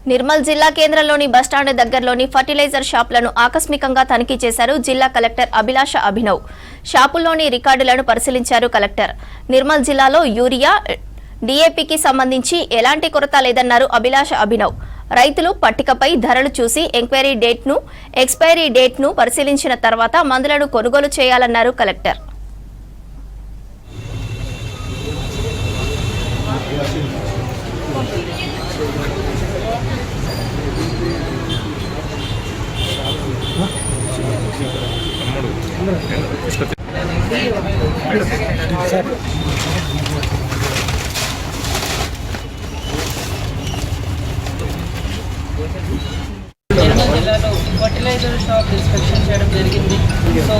నిర్మల్ జిల్లా కేంద్రంలోని బస్టాండ్ దగ్గరలోని ఫర్టిలైజర్ షాపులను ఆకస్మికంగా తనిఖీ చేశారు జిల్లా కలెక్టర్ అభిలాష అభినవ్. షాపుల్లోని రికార్డులను పరిశీలించారు కలెక్టర్. నిర్మల్ జిల్లాలో యూరియా, డీఏపీకి సంబంధించి ఎలాంటి కొరత లేదన్నారు అభిలాష అభినవ్. రైతులు పట్టికపై ధరలు చూసి ఎక్స్పైరీ డేట్ను పరిశీలించిన తర్వాత మందులను కొనుగోలు చేయాలన్నారు కలెక్టర్. నిర్మల్ జిల్లాలో ఫర్టిలైజర్ షాప్ ఇన్స్పెక్షన్ చేయడం జరిగింది. సో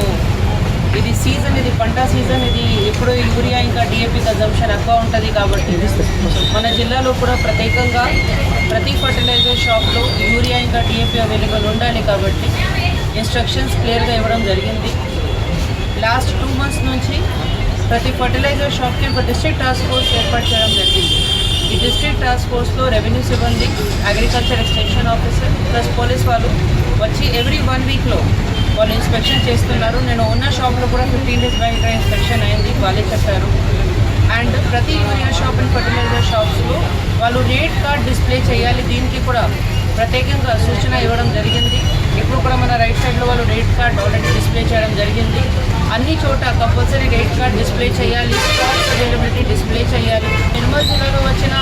ఇది సీజన్, ఇది పంట సీజన్. ఇది ఇప్పుడు యూరియా ఇంకా డిఏపీ కన్జంప్షన్ ఎక్కువ ఉంటుంది కాబట్టి మన జిల్లాలో కూడా ప్రత్యేకంగా ప్రతి ఫర్టిలైజర్ షాప్లో యూరియా ఇంకా డిఏపీ అవైలబుల్ ఉండాలి కాబట్టి ఇన్స్ట్రక్షన్స్ క్లియర్గా ఇవ్వడం జరిగింది. లాస్ట్ 2 months నుంచి ప్రతి ఫర్టిలైజర్ షాప్కి ఒక డిస్ట్రిక్ట్ టాస్క్ ఫోర్స్ ఏర్పాటు చేయడం జరిగింది. ఈ డిస్ట్రిక్ట్ టాస్క్ ఫోర్స్లో రెవెన్యూ సిబ్బంది, agriculture extension officer plus police వాళ్ళు వచ్చి ఎవ్రీ 1 weekలో వాళ్ళు ఇన్స్పెక్షన్ చేస్తున్నారు. నేను ఉన్న షాప్లో కూడా 15 days బయట ఇన్స్పెక్షన్ అయింది, వాళ్ళే చెప్పారు. అండ్ ప్రతి యూరియా షాప్ అండ్ ఫర్టిలైజర్ షాప్స్లో వాళ్ళు రేట్ కార్డ్ డిస్ప్లే చేయాలి. దీనికి కూడా ప్రత్యేకంగా సూచన ఇవ్వడం జరిగింది. ఇప్పుడు కూడా మన రైట్ సైడ్లో వాళ్ళు రేట్ కార్డ్ ఆల్రెడీ డిస్ప్లే చేయడం జరిగింది. అన్ని చోట కంపల్సరీ రేట్ కార్డ్ డిస్ప్లే చేయాలి, స్టాక్ అవైలబిలిటీ డిస్ప్లే చేయాలి. నిర్మల్ జిల్లాలో వచ్చిన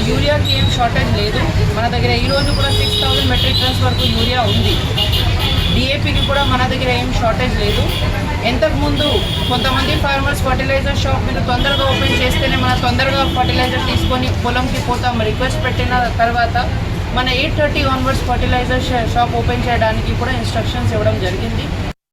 యూరియాకి ఏం షార్టేజ్ లేదు. మన దగ్గర ఈరోజు కూడా 6000 మెట్రిక్ టన్స్ వరకు యూరియా ఉంది. డిఏపీకి కూడా మన దగ్గర ఏం షార్టేజ్ లేదు. ఇంతకుముందు కొంతమంది ఫార్మర్స్ ఫర్టిలైజర్ షాప్ మీరు తొందరగా ఓపెన్ చేస్తేనే మన తొందరగా ఫర్టిలైజర్ తీసుకొని పొలంకి పోతాం రిక్వెస్ట్ పెట్టిన తర్వాత మన 8:30 onwards ఫర్టిలైజర్ షాప్ ఓపెన్ చేయడానికి కూడా ఇన్స్ట్రక్షన్స్ ఇవ్వడం జరిగింది.